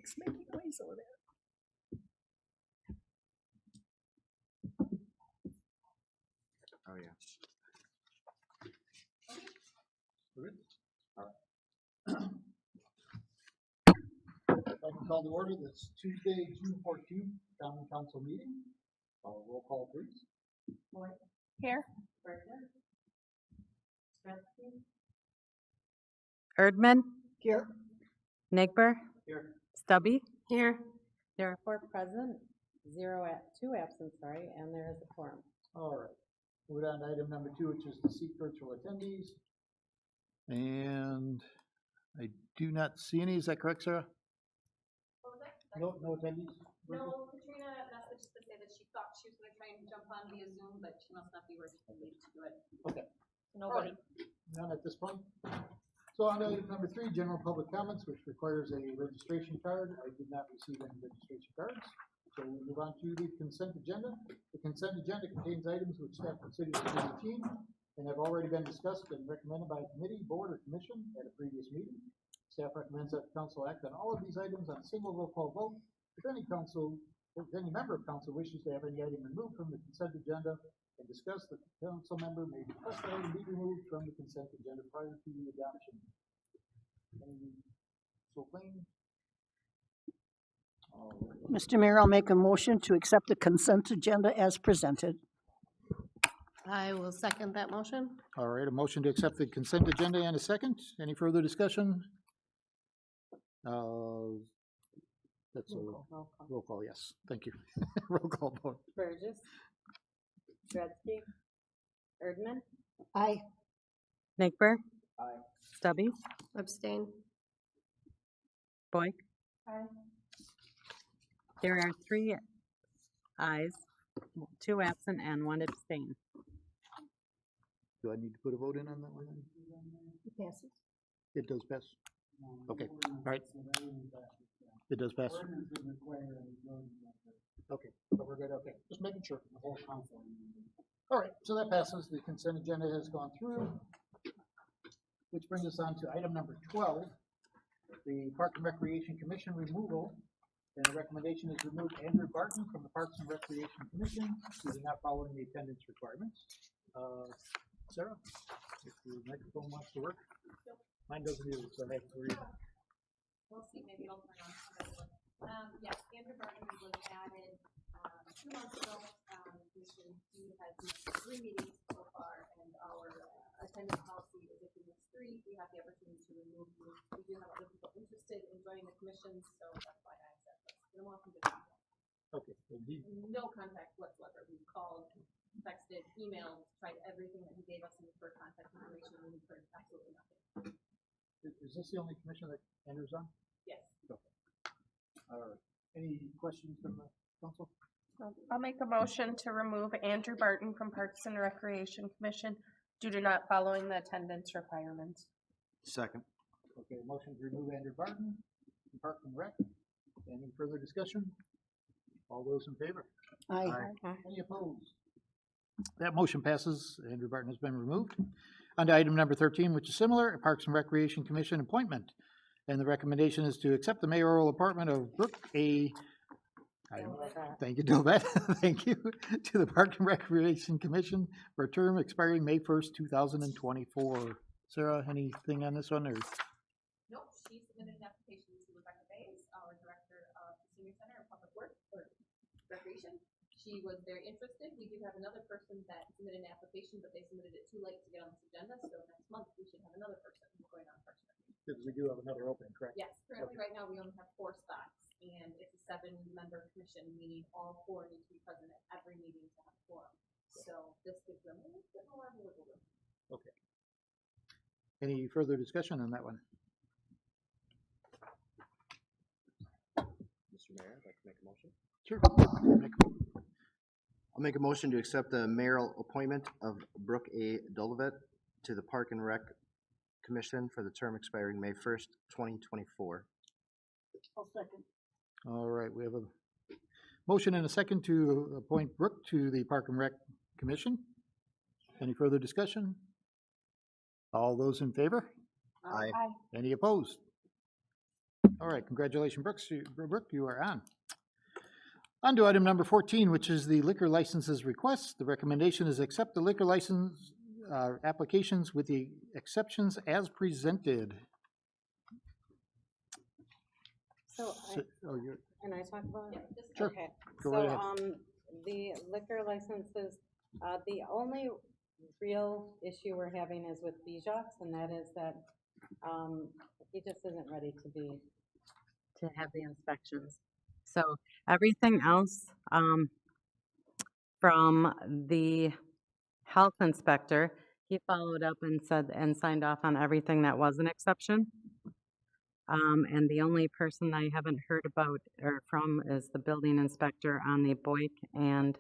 It's making noise over there. Oh, yeah. I can call to order this Tuesday, June 14th, Common Council meeting. Roll call, please. Here. Erdman, Here. Nagber, Here. Stubby. Here. There are 4 present, 2 absent, and there is a quorum. All right. Moving on to item number 2, which is to seek virtual attendees. And I do not see any. Is that correct, Sarah? What was that? No attendees? No, Katrina messaged to say that she thought she was gonna try and jump on via Zoom, but she must not be where she needs to do it. Okay. Nobody. None at this point. So on to item number 3, general public comments, which requires a registration card. I did not receive any registration cards. So we move on to the consent agenda. The consent agenda contains items which staff considers to be routine and have already been discussed and recommended by a committee, board, or commission at a previous meeting. Staff recommends that the council act on all of these items on a single roll call vote. If any member of council wishes to have any item removed from the consent agenda and discuss, the council member may request that item be removed from the consent agenda prior to the adoption. So plain. Mr. Mayor, I'll make a motion to accept the consent agenda as presented. I will second that motion. All right, a motion to accept the consent agenda and a second. Any further discussion? That's a roll call, yes. Thank you. Roll call vote. Burgess, Dretzky, Erdman, Aye. Nagber, Aye. Stubby, Abstain. Boyd. Aye. There are 3 ayes, 2 absent, and 1 abstain. Do I need to put a vote in on that one? It passes. It does pass. Okay, all right. It does pass. Okay, so we're good, okay, just making sure. The whole council. All right, so that passes, the consent agenda has gone through, which brings us on to item number 12, the Park and Recreation Commission removal. And the recommendation is remove Andrew Barton from the Parks and Recreation Commission, who is not following the attendance requirements. Sarah, if your microphone wants to work. Mine doesn't either, so I have to read. We'll see, maybe it'll turn on. Yes, Andrew Barton was added, 2 months ago. Commission, he has missed 3 meetings so far, and our attendance policy is if we miss 3, we have the opportunity to remove you. We do have other people interested in joining the commission, so that's why I said let's get them off and get them. Okay, so No contact whatsoever. We've called, texted, emailed, tried everything that he gave us for contact information, and we've heard absolutely nothing. is this the only commission that Andrew's on? Yes. All right, any questions from the council? I'll make a motion to remove Andrew Barton from Parks and Recreation Commission due to not following the attendance requirements. Second. Okay, motion to remove Andrew Barton from Park and Rec. Any further discussion? All those in favor? Aye. Any opposed? That motion passes. Andrew Barton has been removed. On to item number 13, which is similar, Parks and Recreation Commission appointment. And the recommendation is to accept the mayoral appointment of Brooke A. Thank you, Dovette. Thank you, to the Park and Recreation Commission for a term expiring May 1st, 2024. Sarah, anything on this one, or? Nope, she submitted an application to Rebecca Bays, our director of the senior center and public works or recreation. She was very interested. We do have another person that submitted an application, but they submitted it too late to get on this agenda, so next month we should have another person going on Parks and Recreation. Because we do have another opening, correct? Yes, currently right now we only have 4 spots, and it's a 7-member commission, meaning all 4 need to be present at every meeting to have a quorum. So this gives them a little bit more wiggle room. Okay. Any further discussion on that one? Mr. Mayor, I'd like to make a motion. Sure. I'll make a motion to accept the mayoral appointment of Brooke A. Dolivet to the Park and Rec Commission for the term expiring May 1st, 2024. I'll second. All right, we have a motion and a second to appoint Brooke to the Park and Rec Commission. Any further discussion? All those in favor? Aye. Any opposed? All right, congratulations, Brooke, you are on. On to item number 14, which is the liquor licenses request. The recommendation is accept the liquor license applications with the exceptions as presented. So, Oh, you're, can I talk about it? Sure. Okay, Go so, right ahead. the liquor licenses, the only real issue we're having is with Bijoux, and that is that, he just isn't ready to have the inspections. So everything else, from the health inspector, he followed up and said, and signed off on everything that was an exception. And the only person I haven't heard about or from is the building inspector on the Boyk and.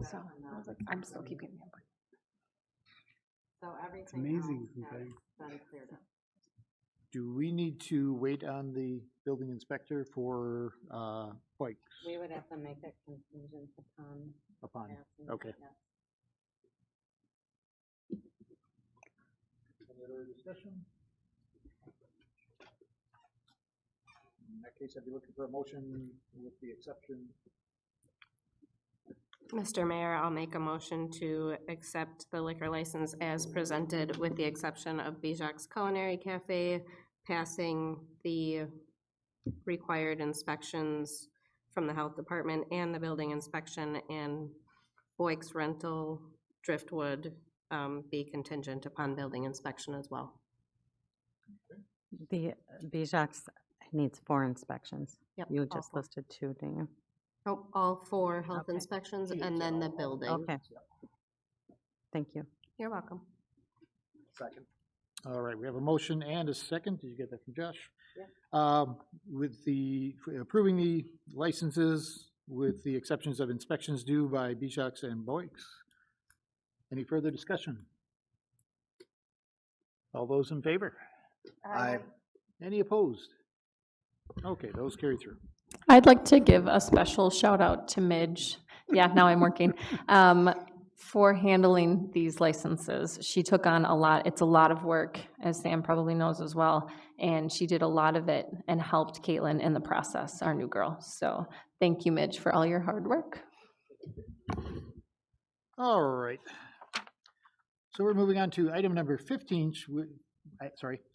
So, I was like, I'm still keeping the input. So It's everything amazing else sometimes. has been cleared up. do we need to wait on the building inspector for bikes We would have to make it contingent upon. upon? passing, Okay. yes. Any other discussion? In that case, I'd be looking for a motion with the exception. Mr. Mayor, I'll make a motion to accept the liquor license as presented with the exception of Bijoux Culinary Cafe passing the required inspections from the health department and the building inspection, and Boyk's Rental Driftwood be contingent upon building inspection as well. The Bijoux needs 4 inspections. Yep, You all just 4. listed 2, didn't you? Oh, all 4 health Okay. inspections and then the building. Okay. Thank you. You're welcome. Second. All right, we have a motion and a second. Did you get that from Josh? Yeah. With the, approving the licenses with the exceptions of inspections due by Bijoux and Boyks. Any further discussion? All those in favor? Aye. Any opposed? Okay, those carry through. I'd like to give a special shout out to Midge. Yeah, now I'm working. For handling these licenses. She took on a lot. It's a lot of work, as Sam probably knows as well. And she did a lot of it and helped Caitlin in the process, our new girl. So thank you, Midge, for all your hard work. All right. So we're moving on to item number 15,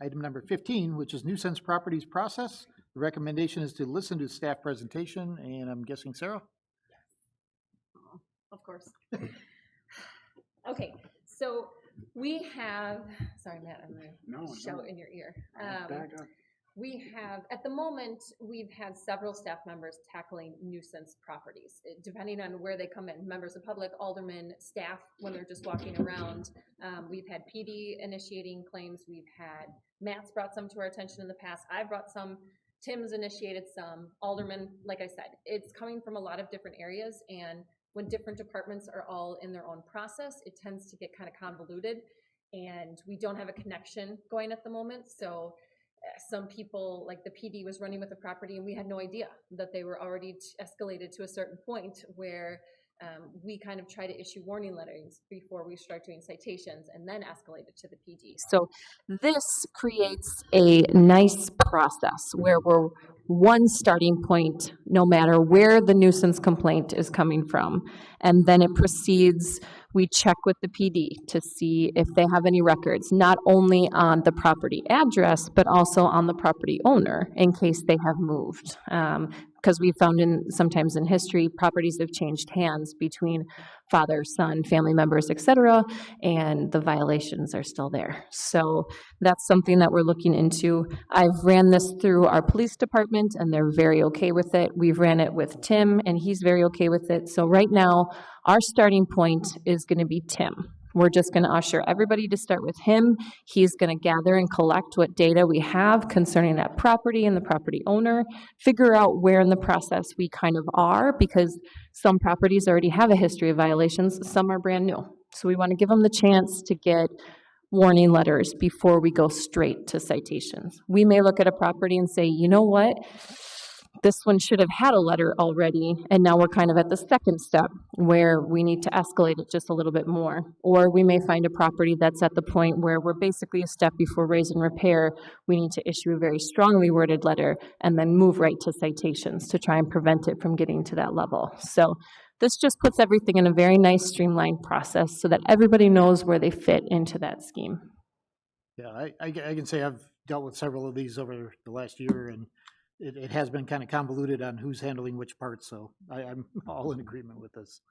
item number 15, which is nuisance properties process. The recommendation is to listen to staff presentation, and I'm guessing Sarah? Of course. Okay, so we have, sorry, Matt, I'm gonna shout in your ear. We have, at the moment, we've had several staff members tackling nuisance properties, depending on where they come in, members of public, aldermen, staff, when they're just walking around. We've had PD initiating claims, we've had, Matt's brought some to our attention in the past, I've brought some, Tim's initiated some, aldermen, like I said, it's coming from a lot of different areas, and when different departments are all in their own process, it tends to get kind of convoluted, and we don't have a connection going at the moment. So some people, like the PD was running with the property, and we had no idea that they were already escalated to a certain point where we kind of try to issue warning letters before we start doing citations, and then escalate it to the PD. So this creates a nice process where we're one starting point, no matter where the nuisance complaint is coming from. And then it proceeds, we check with the PD to see if they have any records, not only on the property address, but also on the property owner in case they have moved. Because we found sometimes in history, properties have changed hands between father, son, family members, etc., and the violations are still there. So that's something that we're looking into. I've ran this through our police department, and they're very okay with it. We've ran it with Tim, and he's very okay with it. So right now, our starting point is going to be Tim. We're just going to usher everybody to start with him. He's going to gather and collect what data we have concerning that property and the property owner, figure out where in the process we kind of are, because some properties already have a history of violations, some are brand new. So we want to give them the chance to get warning letters before we go straight to citations. We may look at a property and say, you know what? This one should have had a letter already, and now we're kind of at the second step where we need to escalate it just a little bit more. Or we may find a property that's at the point where we're basically a step before raise and repair. We need to issue a very strongly worded letter and then move right to citations to try and prevent it from getting to that level. So this just puts everything in a very nice streamlined process so that everybody knows where they fit into that scheme. Yeah, I can say I've dealt with several of these over the last year, and it has been kind of convoluted on who's handling which parts, so I'm all in agreement with this.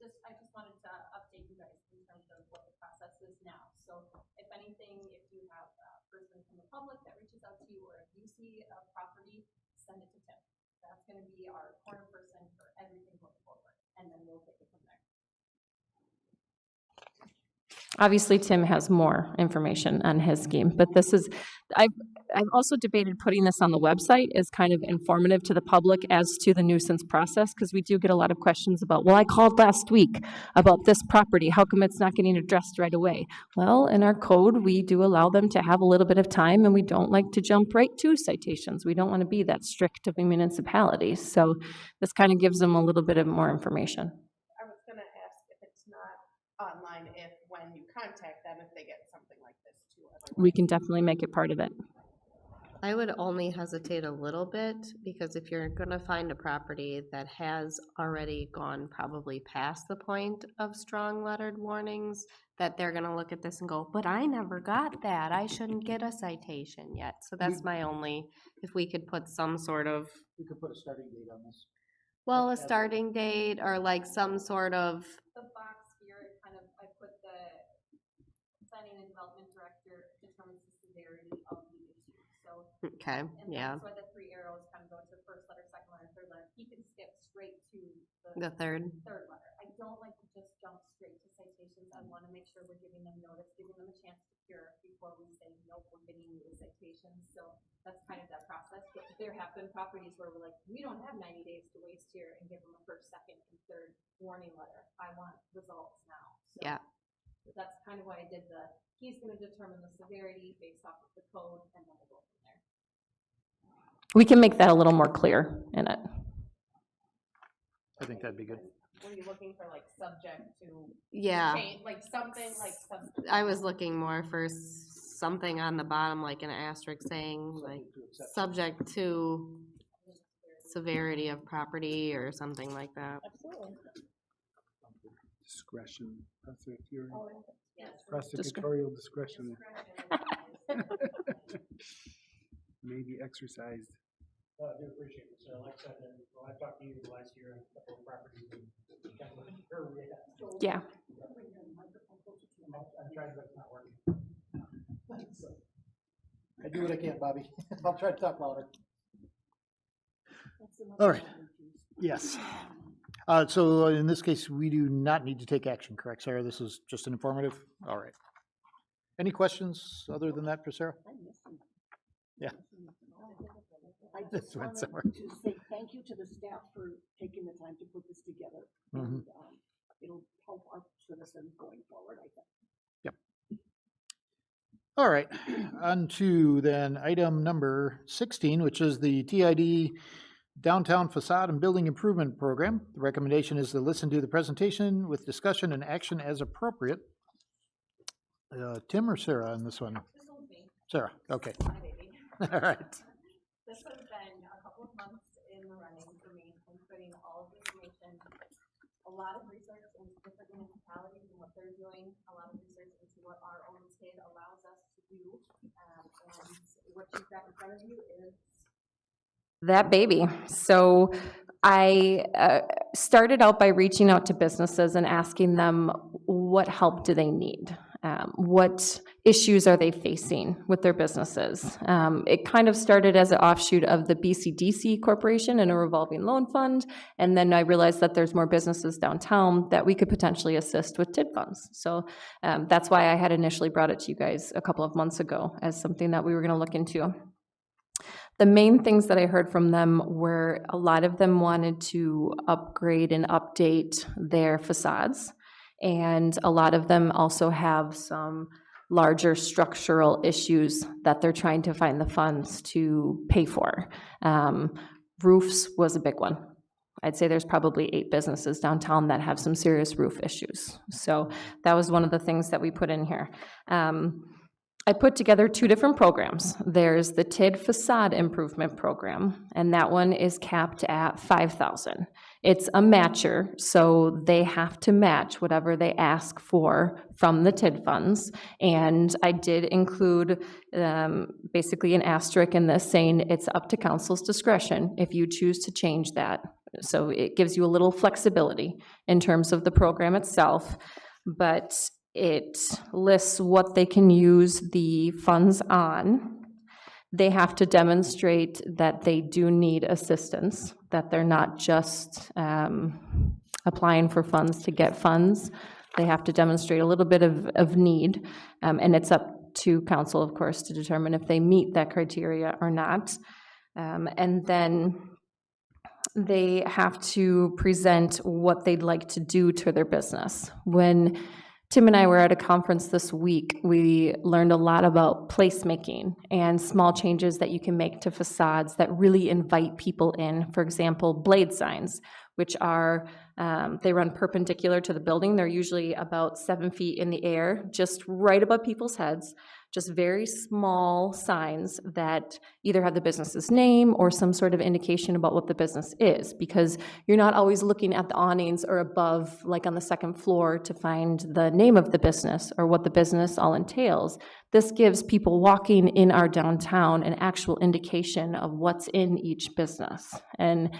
I just wanted to update you guys in terms of what the process is now. So if anything, if you have a person from the public that reaches out to you, or if you see a property, send it to Tim. That's gonna be our corner person for everything going forward, and then we'll take it from there. Obviously, Tim has more information on his scheme, but this is, I've also debated putting this on the website as kind of informative to the public as to the nuisance process, because we do get a lot of questions about, well, I called last week about this property, how come it's not getting addressed right away? Well, in our code, we do allow them to have a little bit of time, and we don't like to jump right to citations. We don't want to be that strict of a municipality, so this kind of gives them a little bit of more information. I was gonna ask if it's not online, if when you contact them, if they get something like this too. We can definitely make it part of it. I would only hesitate a little bit, because if you're gonna find a property that has already gone probably past the point of strong lettered warnings, that they're gonna look at this and go, but I never got that, I shouldn't get a citation yet. So that's my only, if we could put some sort of, We could put a starting date on this. well, a starting date or like some sort of, The box here, kind of, I put the planning and development director determines the severity of the issue, so. okay, And yeah, that's why the three arrows kind of go to first letter, second letter, third letter. He can skip straight to the third. third letter. I don't like to just jump straight to citations. I want to make sure we're giving them notice, giving them a chance to cure before we say, nope, we're getting you the citations. So that's kind of that process. But there have been properties where we're like, we don't have 90 days to waste here, and give them a first, second, and third warning letter. I want results now. So Yeah. that's kind of why I did he's going to determine the severity based off of the code, and then we'll go from there. We can make that a little more clear in it. I think that'd be good. Were you looking for like subject to Yeah, change, like something like something? I was looking more for something on the bottom, like an asterisk saying, like, subject to severity of property or something like that. Discretion, prosecutorial, Yes. prosecutorial discretion may be exercised. I do appreciate it, sir. Like I said, when I talked to you last year, a couple of properties, and kind of wasn't sure where we had. Yeah. I'm trying, but it's not working. I do what I can, Bobby. I'll try to talk louder. All right. Yes. So in this case, we do not need to take action, correct, Sarah? This is just an informative? All right. Any questions other than that for Sarah? Yeah. I This just went wanted somewhere. to say thank you to the staff for taking the time to put this together. And it'll help our citizens going forward, I think. All right, on to then item number 16, which is the TID Downtown Facade and Building Improvement Program. The recommendation is to listen to the presentation with discussion and action as appropriate. Tim or Sarah on this one? This one's me. Sarah, okay. My baby. All right. This has been a couple of months in the running for me, and putting all of the information, a lot of research into different municipalities and what they're doing, a lot of research into what our own state allows us to do. And what you've got in front of you is That baby. So I started out by reaching out to businesses and asking them what help do they need? What issues are they facing with their businesses? It kind of started as an offshoot of the BCDC Corporation and a revolving loan fund, and then I realized that there's more businesses downtown that we could potentially assist with TID funds. So that's why I had initially brought it to you guys a couple of months ago as something that we were going to look into. The main things that I heard from them were a lot of them wanted to upgrade and update their facades, and a lot of them also have some larger structural issues that they're trying to find the funds to pay for. roofs was a big one. I'd say there's probably 8 businesses downtown that have some serious roof issues. So that was one of the things that we put in here. I put together 2 different programs. There's the TID Facade Improvement Program, and that one is capped at $5,000. It's a matcher, so they have to match whatever they ask for from the TID funds. And I did include basically an asterisk in this saying it's up to council's discretion if you choose to change that. So it gives you a little flexibility in terms of the program itself, but it lists what they can use the funds on. They have to demonstrate that they do need assistance, that they're not just applying for funds to get funds. They have to demonstrate a little bit of need, and it's up to council, of course, to determine if they meet that criteria or not. And then they have to present what they'd like to do to their business. When Tim and I were at a conference this week, we learned a lot about placemaking and small changes that you can make to facades that really invite people in. For example, blade signs, which are, they run perpendicular to the building. They're usually about 7 feet in the air, just right above people's heads. Just very small signs that either have the business's name or some sort of indication about what the business is, because you're not always looking at the awnings or above, like on the second floor, to find the name of the business or what the business all entails. This gives people walking in our downtown an actual indication of what's in each business. And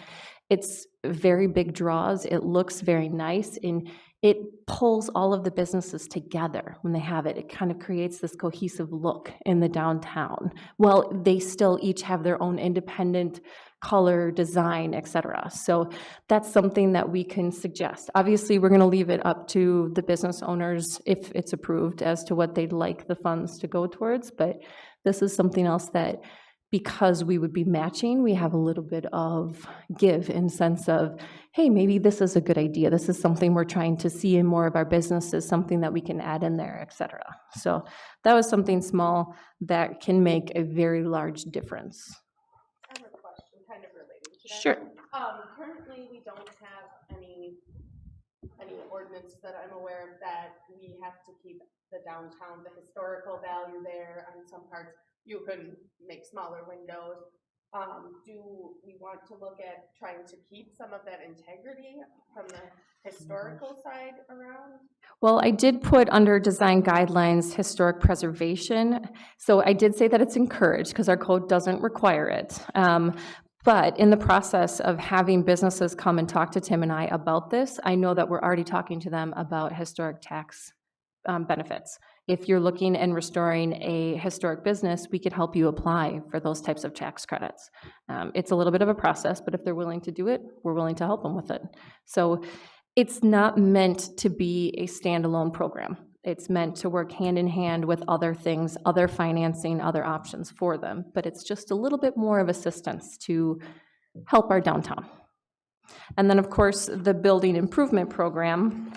it's very big draws. It looks very nice, and it pulls all of the businesses together when they have it. It kind of creates this cohesive look in the downtown. Well, they still each have their own independent color, design, etc. So that's something that we can suggest. Obviously, we're going to leave it up to the business owners, if it's approved, as to what they'd like the funds to go towards. But this is something else that, because we would be matching, we have a little bit of give in sense of, hey, maybe this is a good idea. This is something we're trying to see in more of our businesses, something that we can add in there, et cetera. So that was something small that can make a very large difference. I have a question kind of related to that. Sure. Currently, we don't have any ordinance that I'm aware of that we have to keep the downtown, the historical value there on some parts. You can make smaller windows. Do we want to look at trying to keep some of that integrity from the historical side around? Well, I did put under design guidelines historic preservation. So I did say that it's encouraged because our code doesn't require it. But in the process of having businesses come and talk to Tim and I about this, I know that we're already talking to them about historic tax benefits. If you're looking and restoring a historic business, we could help you apply for those types of tax credits. It's a little bit of a process, but if they're willing to do it, we're willing to help them with it. So it's not meant to be a standalone program. It's meant to work hand in hand with other things, other financing, other options for them. But it's just a little bit more of assistance to help our downtown. And then, of course, the building improvement program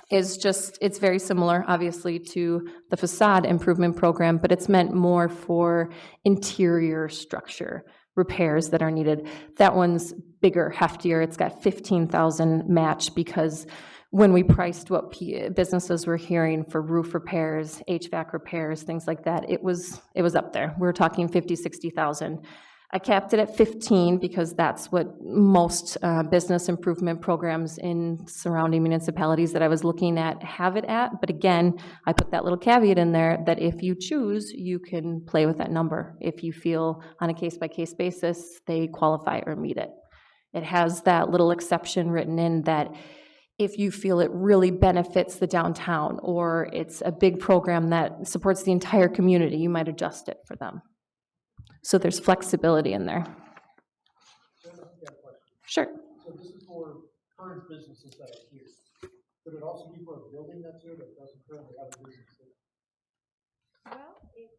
is just, it's very similar, obviously, to the facade improvement program, but it's meant more for interior structure repairs that are needed. That one's bigger, heftier. It's got 15,000 match, because when we priced what businesses were hearing for roof repairs, HVAC repairs, things like that, it was up there. We were talking 50, 60,000. I capped it at 15 because that's what most business improvement programs in surrounding municipalities that I was looking at have it at. But again, I put that little caveat in there that if you choose, you can play with that number if you feel on a case-by-case basis they qualify or meet it. It has that little exception written in that if you feel it really benefits the downtown or it's a big program that supports the entire community, you might adjust it for them. So there's flexibility in there. Sure. So this is for current businesses that are here. Could it also be for a building that's here that doesn't currently have a business there? Well, it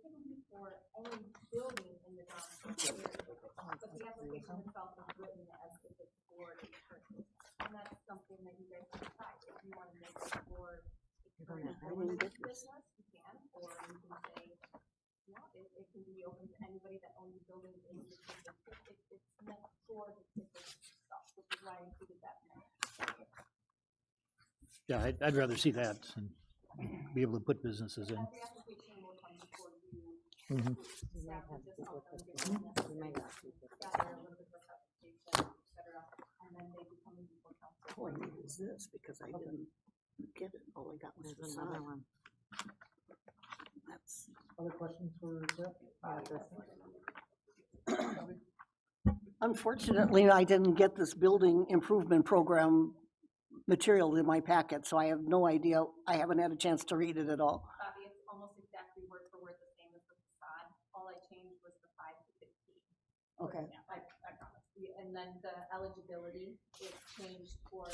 can be for any building in the downtown area, but the application itself is written as if it's for a current business. And that's something that you guys can decide. If you want to make it for a current business, you can, or you can say, yeah, it it can be open to anybody that owns a building in the district. It's meant for the district stuff, which is why I included that in there. Yeah, I'd rather see that and be able to put businesses in. Every application will come before you. Mhm. Staff will just help them get the necessary, gather a little bit of representation, et cetera, and then they become before council. All I need is this, because I didn't get it, all I got was There's the another side. one. That's, Other questions for Jeff? unfortunately, I didn't get this building improvement program material in my packet, so I have no idea, I haven't had a chance to read it at all. Bobby, it's almost exactly word for word the same as the facade. All I changed was the 5 to 15. Okay. Yeah, I promise. And then the eligibility is changed for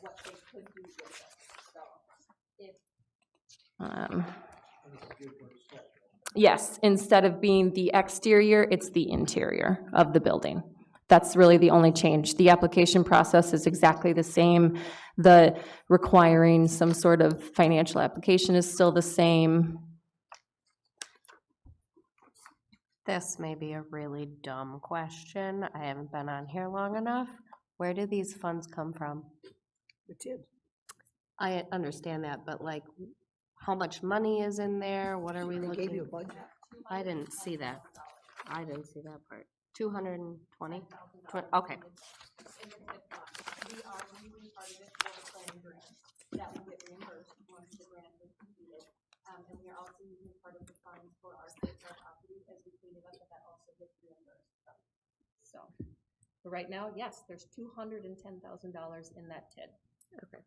what they could do with it. So if Yes, instead of being the exterior, it's the interior of the building. That's really the only change. The application process is exactly the same. The requiring some sort of financial application is still the same. This may be a really dumb question. I haven't been on here long enough. Where do these funds come from? The TID. I understand that, but like, how much money is in there? What are we They looking? gave you a budget. I didn't see that. I didn't see that part. 220? Okay. we are using part of it for the planning grant that will get reimbursed once the grant is completed. And we are also using part of the funds for our state property as we clean it up, but that also gets reimbursed. So, but right now, yes, there's $210,000 in that TID. Okay.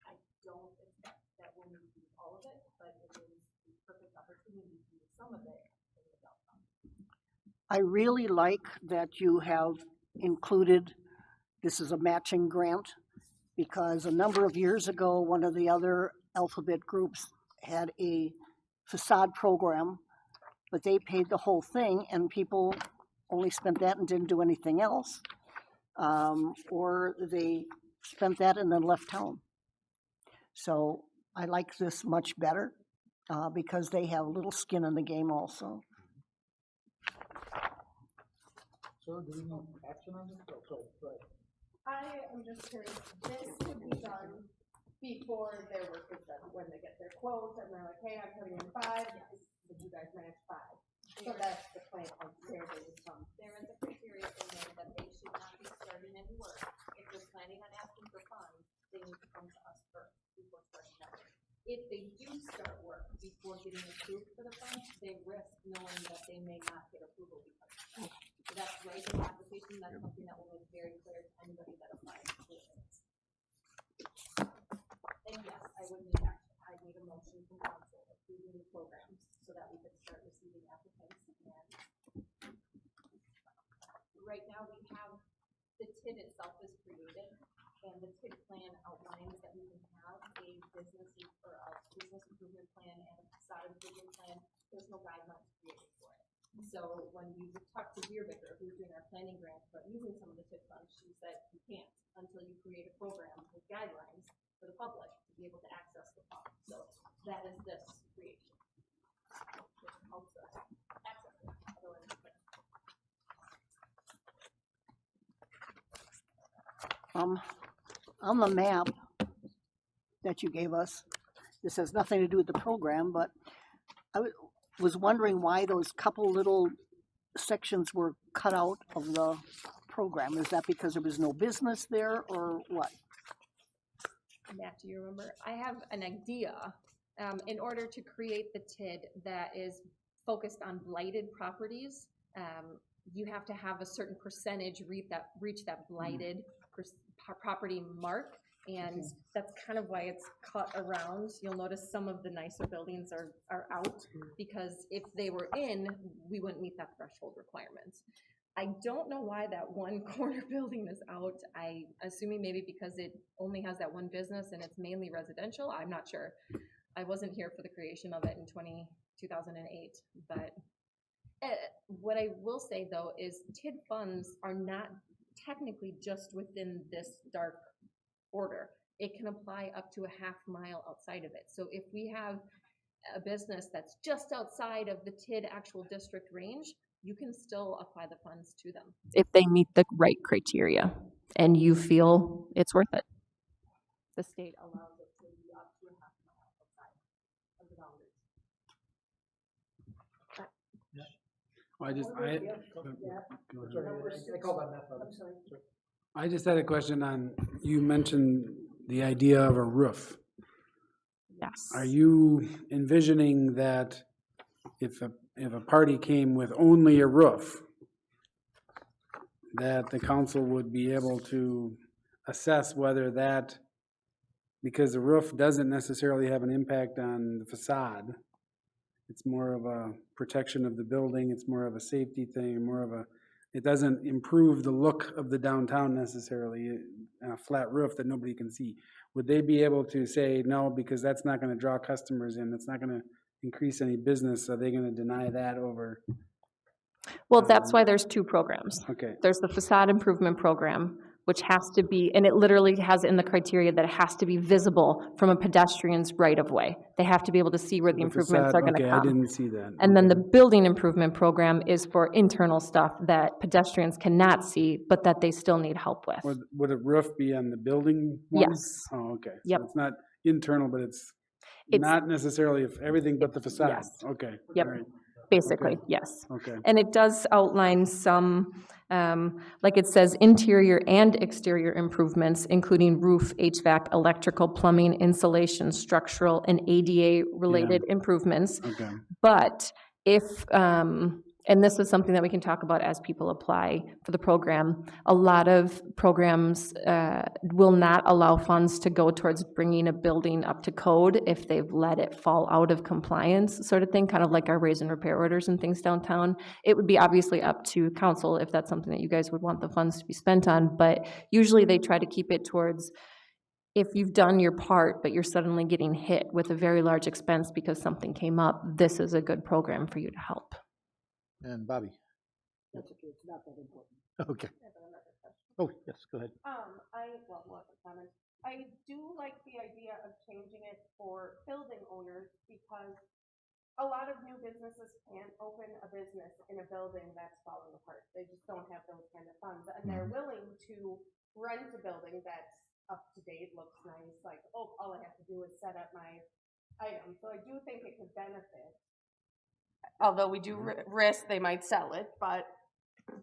I don't expect that we'll need to use all of it, but it is the perfect opportunity to use some of it in the downtown. I really like that you have included, this is a matching grant, because a number of years ago, one of the other alphabet groups had a facade program, but they paid the whole thing and people only spent that and didn't do anything else. Or they spent that and then left town. So I like this much better because they have a little skin in the game also. So do we need action on this? Oh, sorry, go ahead. I am just curious, this would be done before their work is done, when they get their quotes and they're like, hey, I'm putting in 5, yes, would you guys match 5? So that's the plan of where they would come. There is a criteria in there that they should not be starting any work. If they're planning on asking for funds, they need to come to us first before starting that work. If they do start work before getting approved for the funds, they risk knowing that they may not get approval because of that. So that's right in the application, that's something that will make very clear to anybody that applies for this. And yes, I would need action. I need a motion from council approving the programs so that we could start receiving applicants. And right now we have, the TID itself is created, and the TID plan outlines that we can have a business improvement plan and a facade improvement plan. There's no guidelines created for it. So when we talked to Deerbicker, who's doing our planning grant, but using some of the TID funds, she said you can't until you create a program with guidelines for the public to be able to access the funds. So that is this creation. Which helps us access it. Otherwise, we couldn't. On the map that you gave us, this has nothing to do with the program, but I was wondering why those couple little sections were cut out of the program. Is that because there was no business there or what? Matt, do you remember? I have an idea. In order to create the TID that is focused on blighted properties, you have to have a certain percentage reach that blighted property mark, and that's kind of why it's cut around. You'll notice some of the nicer buildings are out, because if they were in, we wouldn't meet that threshold requirements. I don't know why that one corner building is out. I'm assuming maybe because it only has that one business and it's mainly residential. I'm not sure. I wasn't here for the creation of it in 2008, but what I will say though is TID funds are not technically just within this dark order. It can apply up to a half mile outside of it. So if we have a business that's just outside of the TID actual district range, you can still apply the funds to them. If they meet the right criteria and you feel it's worth it. The state Allows it to be up to a half mile outside of the boundaries. I just had a question on, you mentioned the idea of a roof. Yes. Are you envisioning that if a party came with only a roof, that the council would be able to assess whether that, because the roof doesn't necessarily have an impact on the facade, it's more of a protection of the building, it's more of a safety thing, more of a, it doesn't improve the look of the downtown necessarily, a flat roof that nobody can see. Would they be able to say, no, because that's not gonna draw customers in, it's not gonna increase any business, are they gonna deny that over? Well, that's why there's two programs. Okay, There's the facade improvement program, which has to be, and it literally has in the criteria that it has to be visible from a pedestrian's right of way. They have to be able to see where the improvements facade, are gonna okay, come. I didn't see that. And then the Okay. building improvement program is for internal stuff that pedestrians cannot see, but that they still need help with. Would a roof be on the building one? Yes. Oh, okay. So Yep. it's not internal, but it's It's- not necessarily if everything but the facade? Yes. Okay. Yep. all right, Basically, Okay. yes. Okay. And it does outline some, like it says, interior and exterior improvements, including roof, HVAC, electrical, plumbing, insulation, structural, and ADA-related improvements. Okay. But if, and this is something that we can talk about as people apply for the program, a lot of programs will not allow funds to go towards bringing a building up to code if they've let it fall out of compliance, sort of thing, kind of like our raise and repair orders and things downtown. It would be obviously up to council if that's something that you guys would want the funds to be spent on, but usually they try to keep it towards if you've done your part, but you're suddenly getting hit with a very large expense because something came up, this is a good program for you to help. And Bobby? That's okay, it's not that important. Okay. Oh, yes, go ahead. I do like the idea of changing it for building owners because a lot of new businesses can't open a business in a building that's falling apart. They just don't have those kind of funds, and they're willing to rent a building that's up to date, looks nice, like, oh, all I have to do is set up my item. So I do think it could benefit. Although we do risk they might sell it, but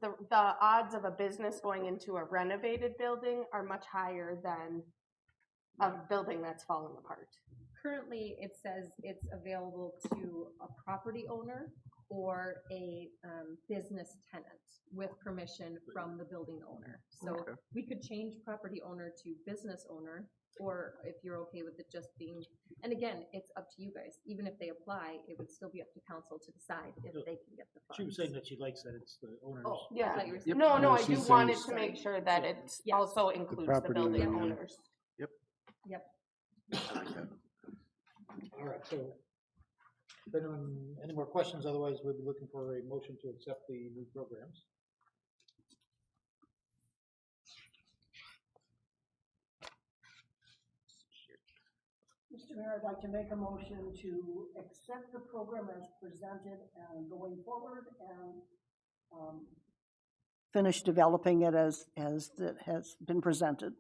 the odds of a business going into a renovated building are much higher than a building that's falling apart. Currently, it says it's available to a property owner or a business tenant with permission from the building owner. So we could change property owner to business owner, or if you're okay with it just being, and again, it's up to you guys. Even if they apply, it would still be up to council to decide if they can get the funds. She was saying that she likes that it's the owner's. Oh, Yeah. I thought you were saying- No, I she's do saying want it s- to make sure that it Yes. also includes the property building owner. owners. Yep. All right, so, if anyone, any more questions, otherwise we'll be looking for a motion to accept the new programs. Mr. Mayor, I'd like to make a motion to accept the program as presented and going forward and finish developing it as it has been presented.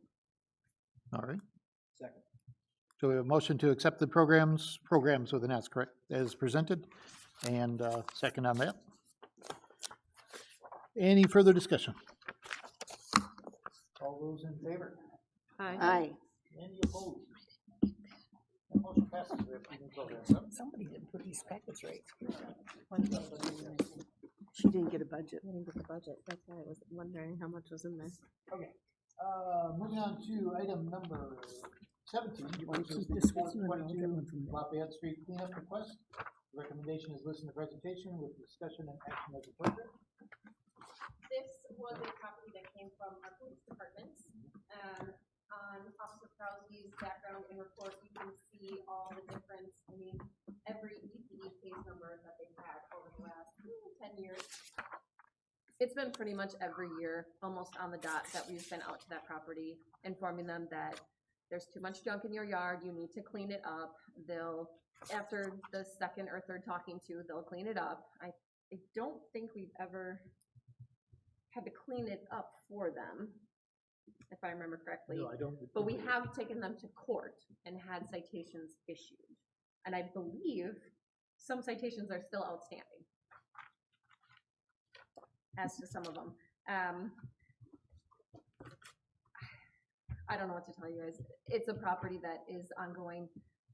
All right. Second. So we have a motion to accept the programs with an S, correct, as presented, and second on that. Any further discussion? All those in favor? Aye. Any opposed? That motion passes, we have two new programs, huh? Somebody didn't put these packets right. She didn't get a budget. I didn't get the budget, that's why I was wondering how much was in there. Okay, moving on to item number 17, wanna which is keep the this with you, and I'll get 22 one from you. Lafayette Street cleanup request. The recommendation is listen to presentation with discussion and action as appropriate. This was a property that came from our police department. On Officer Krause's background and report, you can see all the different, every EPE case number that they've had over the last 10 years. It's been pretty much every year, almost on the dot, that we've been out to that property, informing them that there's too much junk in your yard, you need to clean it up. They'll, after the second or third talking to, they'll clean it up. I don't think we've ever had to clean it up for them, if I remember correctly. No, I don't. But we have taken them to court and had citations issued. And I believe some citations are still outstanding as to some of them. I don't know what to tell you guys. It's a property that is ongoing.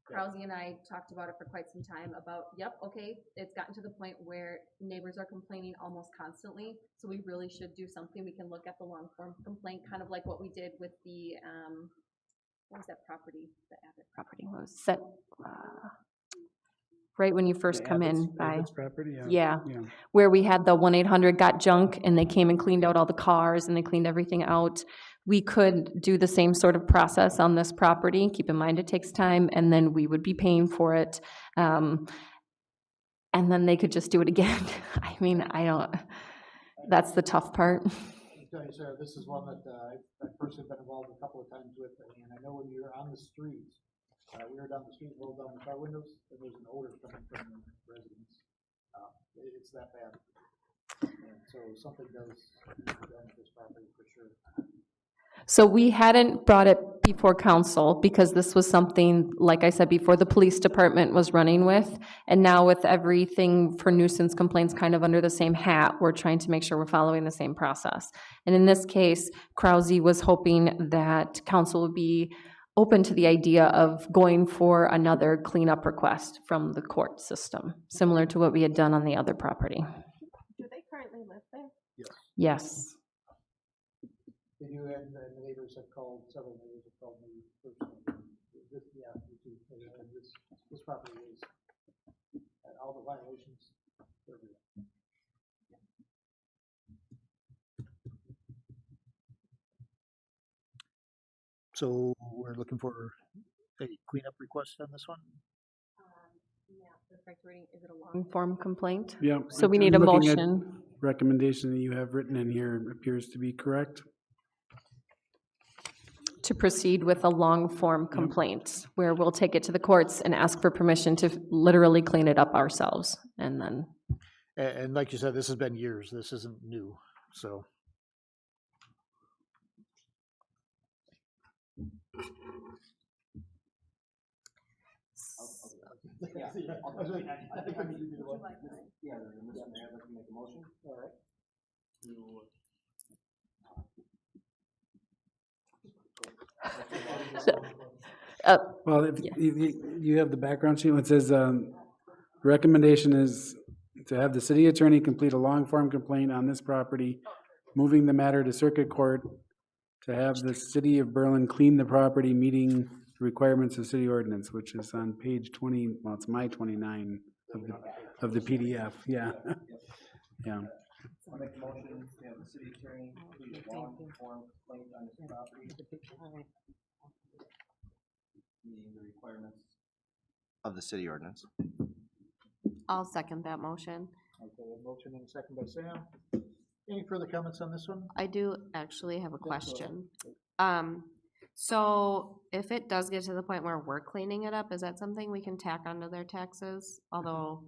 Krause and I talked about it for quite some time about, yep, okay, it's gotten to the point where neighbors are complaining almost constantly. So we really should do something. We can look at the long form complaint, kind of like what we did with the, what was that property, the Abbott Property was set, right when you first come in by. Abbott's property, Yeah, yeah. where we had the 1-800 got junk and they came and cleaned out all the cars and they cleaned everything out. We could do the same sort of process on this property. Keep in mind, it takes time, and then we would be paying for it. And then they could just do it again. I mean, that's the tough part. I'll tell you, Sarah, this is one that I've personally been involved a couple of times with, and I know when you're on the street, we were down the street, rolled down the car windows, and there's an odor coming from the residents. It's that bad. And so something does need to be done with this property for sure. So we hadn't brought it before council because this was something, like I said before, the police department was running with. And now with everything for nuisance complaints kind of under the same hat, we're trying to make sure we're following the same process. And in this case, Krause was hoping that council would be open to the idea of going for another cleanup request from the court system, similar to what we had done on the other property. Do they currently live there? Yes. They do, and the neighbors have called, several neighbors have called me personally. This property is, all the violations. So we're looking for a cleanup request on this one? Yeah, the correct wording, is it a long? Long form complaint? Yeah. So we I'm need a looking at motion. Recommendation that you have written in here appears to be correct. To proceed with a long form complaint, where we'll take it to the courts and ask for permission to literally clean it up ourselves, and then. And like you said, this has been years, this isn't new, so. Yeah, I think I need to do the one. Yeah, Mr. Mayor, I'd like to make a motion. All right. Well, if you have the background sheet, it says, recommendation is to have the city attorney complete a long form complaint on this property, moving the matter to circuit court, to have the city of Berlin clean the property, meeting the requirements of city ordinance, which is on page 20, well, it's my 29 of the PDF, yeah. Yeah. I'll make a motion to have the city attorney complete a long form complaint on this property. Meeting the requirements of the city ordinance. I'll second that motion. Okay, a motion and a second by Sam. Any further comments on this one? I do actually have a go ahead. question. So if it does get to the point where we're cleaning it up, is that something we can tack onto their taxes? Although,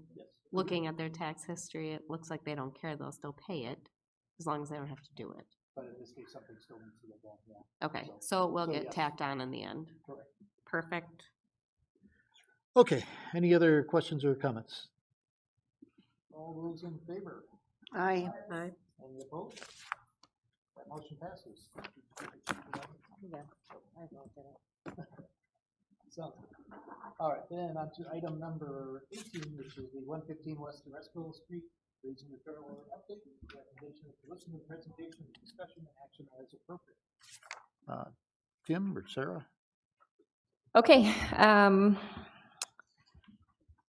looking at their tax history, it looks like they don't care, they'll still pay it, as long as they don't have to do it. But in this case, something still needs to get done, yeah. Okay, so it will So get yes. tacked on in the end. Correct. Perfect. Okay, any other questions or comments? All those in favor? Aye. Any opposed? That motion passes. So, all right, then on to item number 18, which is the 115 West Resville Street, raising the federal update. Recommendation is to listen to the presentation, discussion, and action as appropriate. Tim or Sarah? Okay,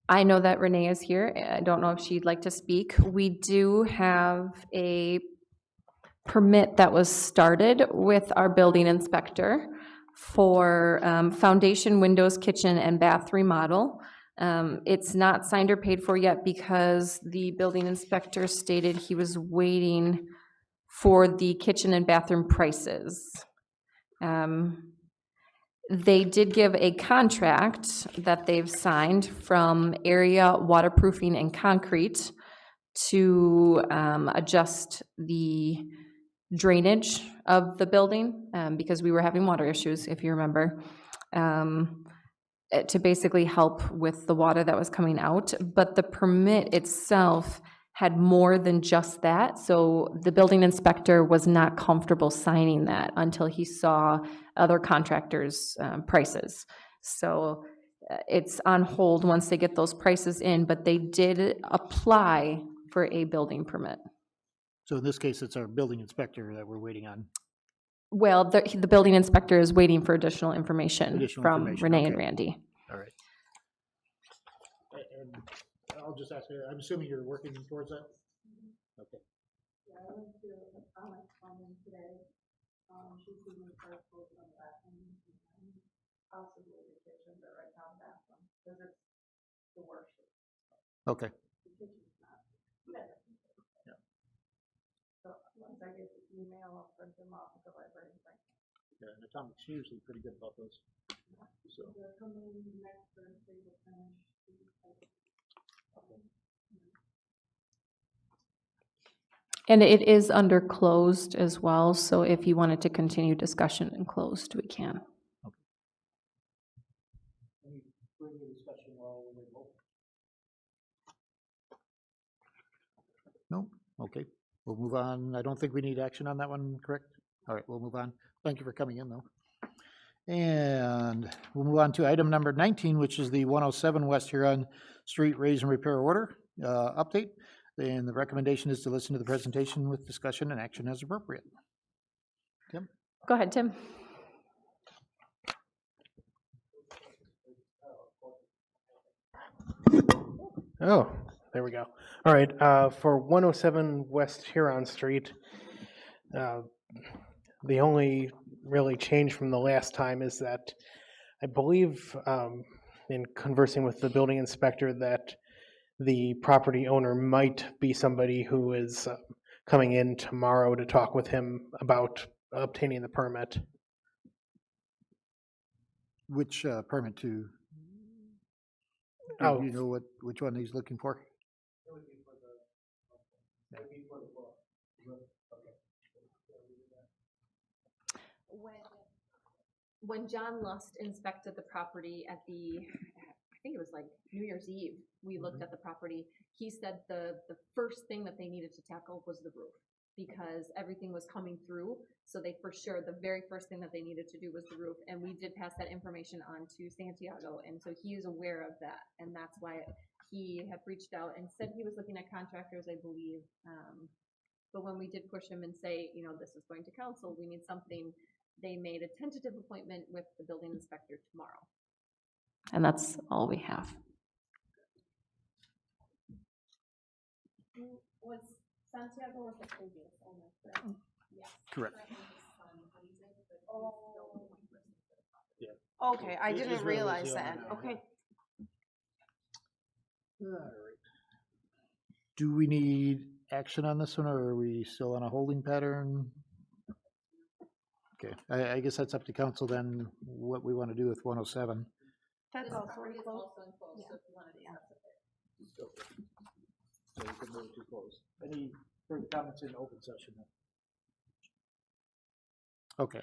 I know that Renee is here. I don't know if she'd like to speak. We do have a permit that was started with our building inspector for foundation, windows, kitchen, and bath remodel. It's not signed or paid for yet because the building inspector stated he was waiting for the kitchen and bathroom prices. They did give a contract that they've signed from Area Waterproofing and Concrete to adjust the drainage of the building, because we were having water issues, if you remember, to basically help with the water that was coming out. But the permit itself had more than just that, so the building inspector was not comfortable signing that until he saw other contractors' prices. So it's on hold once they get those prices in, but they did apply for a building permit. So in this case, it's our building inspector that we're waiting on. Well, the building inspector is waiting for additional information Additional from information, Renee and okay. Randy. All right. And I'll just ask you, I'm assuming you're working towards that? Okay. Yeah, I went to a comic con today. She's doing articles on the bathroom, possibly the kitchen, but right now the bathroom, because it's the worst. Okay. The kitchen's not better. Yeah. So once I get the email, I'll print them off at the library. Yeah, and Atomic's usually pretty good about those. So. They're coming next Thursday to finish. And it is under closed as well, so if you wanted to continue discussion in closed, we can. Any further discussion while we vote? No? Okay, we'll move on. I don't think we need action on that one, correct? All right, we'll move on. Thank you for coming in, though. And we'll move on to item number 19, which is the 107 West Huron Street Raise and Repair Order update. And the recommendation is to listen to the presentation with discussion and action as appropriate. Tim? Go ahead, Tim. Oh, there we go. All right, for 107 West Huron Street, the only really change from the last time is that I believe, in conversing with the building inspector, that the property owner might be somebody who is coming in tomorrow to talk with him about obtaining the permit. Which permit to? Oh. Do you know which one he's looking for? When John Lust inspected the property at I think it was like New Year's Eve, we looked at the property, he said the first thing that they needed to tackle was the roof, because everything was coming through, so they, for sure, the very first thing that they needed to do was the roof, and we did pass that information on to Santiago, and so he is aware of that, and that's why he had reached out and said he was looking at contractors, I believe, but when we did push him and say, you know, this is going to council, we need something, they made a tentative appointment with the building inspector tomorrow. And that's all we have. Was Santiago was the previous owner, correct? Yes. Correct. Oh. Okay, I didn't Israel realize was the that. owner, yeah. Okay. All right. Do we need action on this one, or are we still on a holding pattern? Okay, I guess that's up to council then, what we want to do with 107. That's This also property is close. also enclosed, so if you wanted to discuss it. So we can move to close. Any further comments in open session? Okay,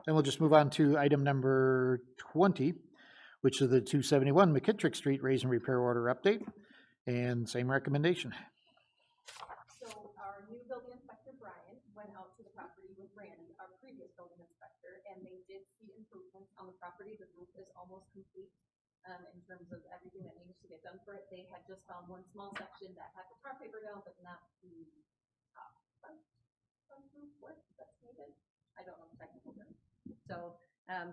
then we'll just move on to item number 20, which is the 271 McKittrick Street Raise and Repair Order update, and same recommendation. So our new building inspector, Brian, went out to the property with Randy, our previous building inspector, and they did see improvements on the property. The roof is almost complete, in terms of everything that needs to get done for it. They had just found one small section that had the tar paper down, but not the sunroof work that's needed. I don't know the technical term. So,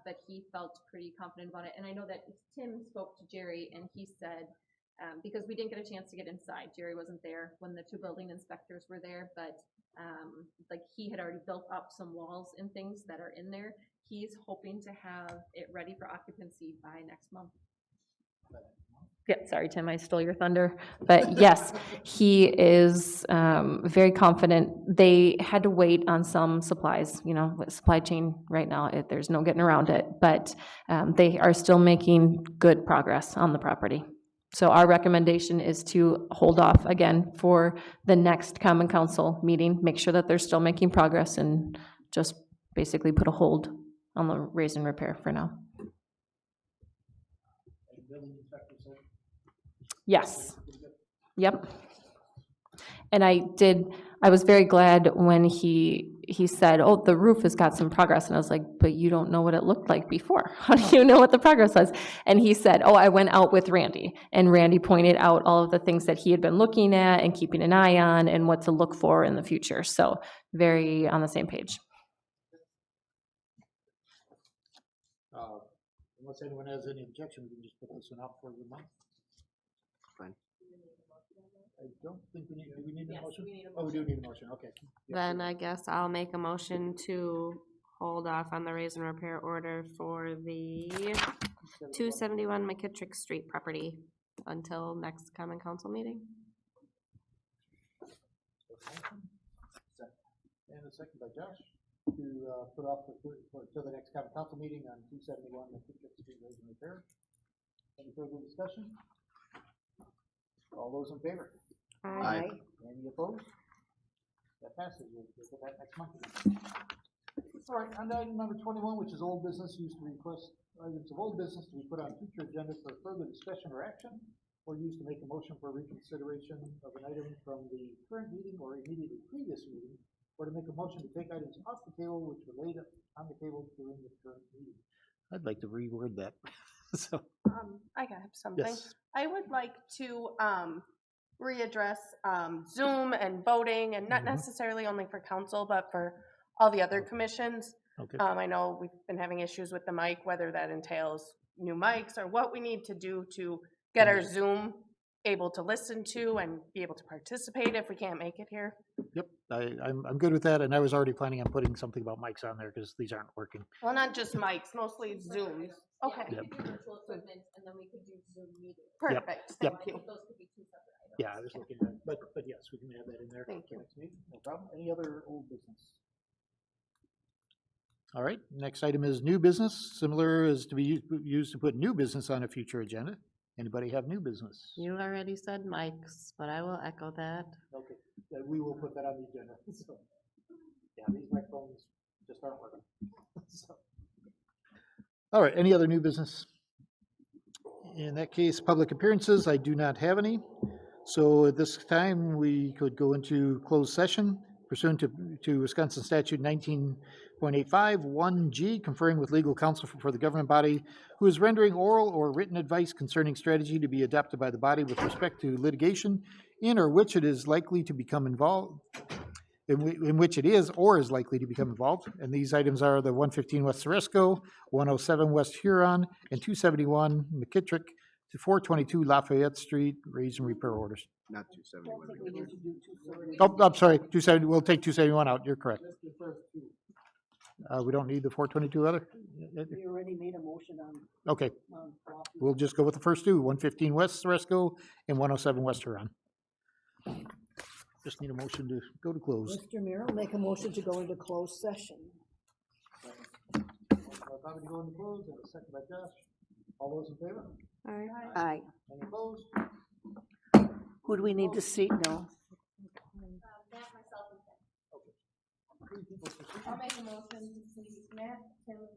but he felt pretty confident about it. And I know that Tim spoke to Jerry, and he said, because we didn't get a chance to get inside, Jerry wasn't there when the two building inspectors were there, but like he had already built up some walls and things that are in there. He's hoping to have it ready for occupancy by next month. Yeah, sorry, Tim, I stole your thunder. But yes, he is very confident. They had to wait on some supplies, with supply chain right now, there's no getting around it. But they are still making good progress on the property. So our recommendation is to hold off again for the next common council meeting, make sure that they're still making progress, and just basically put a hold on the raise and repair for now. Yes. Yep. And I was very glad when he said, oh, the roof has got some progress. And I was like, but you don't know what it looked like before. How do you know what the progress was? And he said, oh, I went out with Randy. And Randy pointed out all of the things that he had been looking at and keeping an eye on and what to look for in the future. So very on the same page. Unless anyone has any objection, we can just put this one out for the month. Fine. I don't think do we need a Yes, motion? we need a Oh, we do need a motion, okay. Then I guess I'll make a motion to hold off on the raise and repair order for the 271 McKittrick Street property until next common council meeting. And a second by Josh to put off to the next common council meeting on 271 McKittrick Street raise and repair. Any further discussion? All those in favor? Aye. Any opposed? That passes. We'll put that next month. All right, on to item number 21, which is old business, used to request items of old business to be put on future agenda for further discussion or action, or used to make a motion for reconsideration of an item from the current meeting or immediately previous meeting, or to make a motion to take items off the table which were laid on the table during the current meeting. I'd like to reword that. So, I have something. yes. I would like to readdress Zoom and voting, and not Mhm. necessarily only for council, but for all the other commissions. Okay. I know we've been having issues with the mic, whether that entails new mics or what we need to do to get our Zoom able to listen to and be able to participate if we can't make it here. Yep, I'm good with that, and I was already planning on putting something about mics on there because these aren't working. Well, not just mics, mostly Zooms. Okay, Yeah, we could do virtual equipment, and then we could do Zoom meetings. perfect, Yep. thank you. Those could be two separate items. Yeah, I was looking at, but yes, we can add that in there. Thank you. Next meeting, no problem. Any other old business? All right, next item is new business, similar as to be used to put new business on a future agenda. Anybody have new business? You already said mics, but I will echo that. Okay, we will put that on the agenda. So, yeah, these microphones just aren't working. So. All right, any other new business? In that case, public appearances, I do not have any. So at this time, we could go into closed session pursuant to Wisconsin statute 19.85, 1G, conferring with legal counsel for the government body who is rendering oral or written advice concerning strategy to be adopted by the body with respect to litigation in or which it is likely to become involved, in which it is or is likely to become involved. And these items are the 115 West Ceresco, 107 West Huron, and 271 McKittrick to 422 Lafayette Street, raise and repair orders. Not 271. Oh, I'm sorry, 270, we'll take 271 out, you're correct. We don't need the 422 other? We already made a motion on. Okay, we'll just go with the first two, 115 West Ceresco and 107 West Huron. Just need a motion to go to close. Mr. Mayor, make a motion to go into closed session. Probably to go into close, and a second by Josh. All those in favor? Aye. Any opposed? Who do we need to seat now? Matt, myself, and Tim. I'll make a motion to see Matt, Tim, and